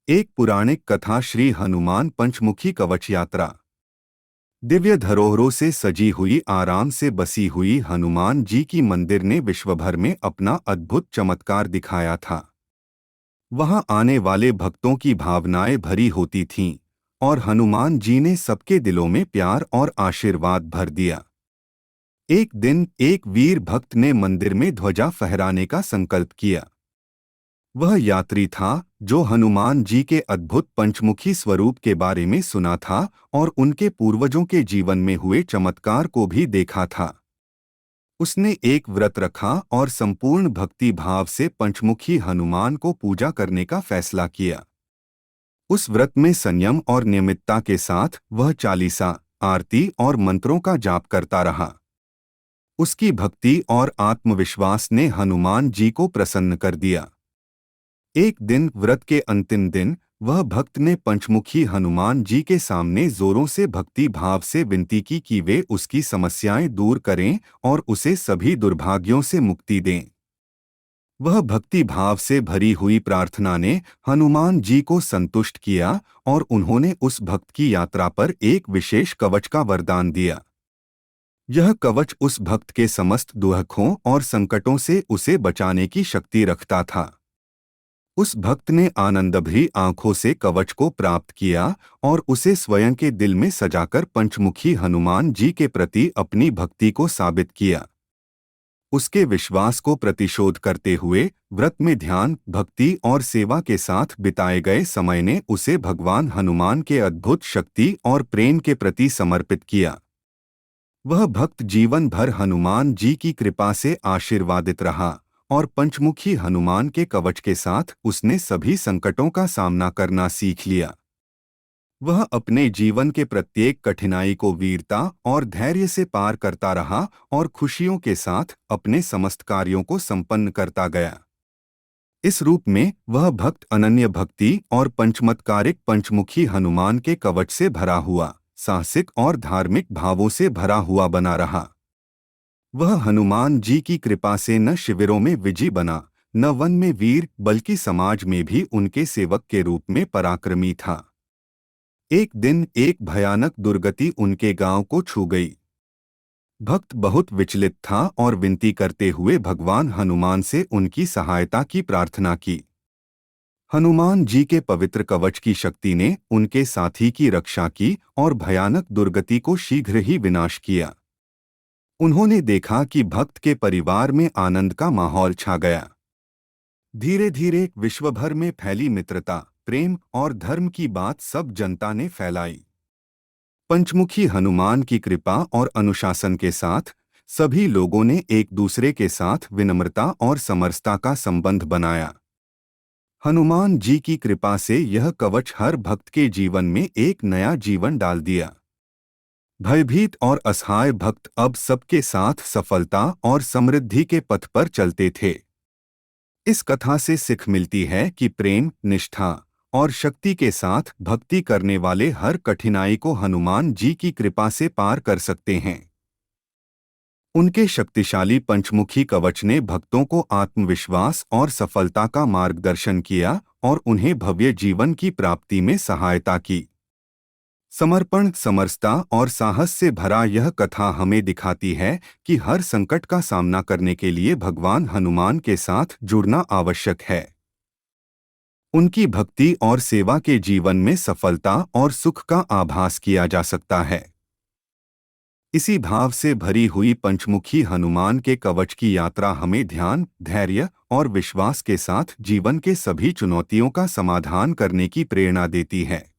एक पौराणिक कथा श्री हनुमान पंचमुखी कवच यात्रा। दिव्य धरोहरों से सजी हुई आराम से बसी हुई हनुमान जी की मंदिर ने विश्वभर में अपना अद्भुत चमत्कार दिखाया था। वहां आने वाले भक्तों की भावनाएं भरी होती थीं और हनुमान जी ने सबके दिलों में प्यार और आशीर्वाद भर दिया। एक दिन एक वीर भक्त ने मंदिर में ध्वजा फहराने का संकल्प किया। वह यात्री था जो हनुमान जी के अद्भुत पंचमुखी स्वरूप के बारे में सुना था और उनके पूर्वजों के जीवन में हुए चमत्कार को भी देखा था। उसने एक व्रत रखा और संपूर्ण भक्ति भाव से पंचमुखी हनुमान को पूजा करने का फैसला किया। उस व्रत में संयम और नियमितता के साथ वह चालीसा, आरती और मंत्रों का जाप करता रहा। उसकी भक्ति और आत्मविश्वास ने हनुमान जी को प्रसन्न कर दिया। एक दिन व्रत के अंतिम दिन वह भक्त ने पंचमुखी हनुमान जी के सामने जोरों से भक्ति भाव से विनती की कि वे उसकी समस्याएं दूर करें और उसे सभी दुर्भाग्यों से मुक्ति दें। वह भक्ति भाव से भरी हुई प्रार्थना ने हनुमान जी को संतुष्ट किया और उन्होंने उस भक्त की यात्रा पर एक विशेष कवच का वरदान दिया। यह कवच उस भक्त के समस्त दुखों और संकटों से उसे बचाने की शक्ति रखता था। उस भक्त ने आनंदभरी आंखों से कवच को प्राप्त किया और उसे स्वयं के दिल में सजाकर पंचमुखी हनुमान जी के प्रति अपनी भक्ति को साबित किया। उसके विश्वास को प्रतिशोध करते हुए व्रत में ध्यान, भक्ति और सेवा के साथ बिताए गए समय ने उसे भगवान हनुमान के अद्भुत शक्ति और प्रेम के प्रति समर्पित किया। वह भक्त जीवन भर हनुमान जी की कृपा से आशीर्वादित रहा और पंचमुखी हनुमान के कवच के साथ उसने सभी संकटों का सामना करना सीख लिया। वह अपने जीवन के प्रत्येक कठिनाई को वीरता और धैर्य से पार करता रहा और खुशियों के साथ अपने समस्त कार्यों को संपन्न करता गया। इस रूप में वह भक्त अनन्य भक्ति और पंचमत्कारिक पंचमुखी हनुमान के कवच से भरा हुआ, साहसिक और धार्मिक भावों से भरा हुआ बना रहा। वह हनुमान जी की कृपा से न शिविरों में विजयी बना, न वन में वीर, बल्कि समाज में भी उनके सेवक के रूप में पराक्रमी था। एक दिन एक भयानक दुर्गति उनके गांव को छू गई। भक्त बहुत विचलित था और विनती करते हुए भगवान हनुमान से उनकी सहायता की प्रार्थना की। हनुमान जी के पवित्र कवच की शक्ति ने उनके साथी की रक्षा की और भयानक दुर्गति को शीघ्र ही विनाश किया। उन्होंने देखा कि भक्त के परिवार में आनंद का माहौल छा गया। धीरे धीरे विश्वभर में फैली मित्रता, प्रेम और धर्म की बात सब जनता ने फैलाई। पंचमुखी हनुमान की कृपा और अनुशासन के साथ सभी लोगों ने एक दूसरे के साथ विनम्रता और समरसता का संबंध बनाया। हनुमान जी की कृपा से यह कवच हर भक्त के जीवन में एक नया जीवन डाल दिया। भयभीत और असहाय भक्त अब सबके साथ सफलता और समृद्धि के पथ पर चलते थे। इस कथा से सीख मिलती है कि प्रेम, निष्ठा और शक्ति के साथ भक्ति करने वाले हर कठिनाई को हनुमान जी की कृपा से पार कर सकते हैं। उनके शक्तिशाली पंचमुखी कवच ने भक्तों को आत्मविश्वास और सफलता का मार्गदर्शन किया और उन्हें भव्य जीवन की प्राप्ति में सहायता की। समर्पण, समरसता और साहस से भरा यह कथा हमें दिखाती है कि हर संकट का सामना करने के लिए भगवान हनुमान के साथ जुड़ना आवश्यक है। उनकी भक्ति और सेवा के जीवन में सफलता और सुख का आभास किया जा सकता है। इसी भाव से भरी हुई पंचमुखी हनुमान के कवच की यात्रा हमें ध्यान, धैर्य और विश्वास के साथ जीवन के सभी चुनौतियों का समाधान करने की प्रेरणा देती है।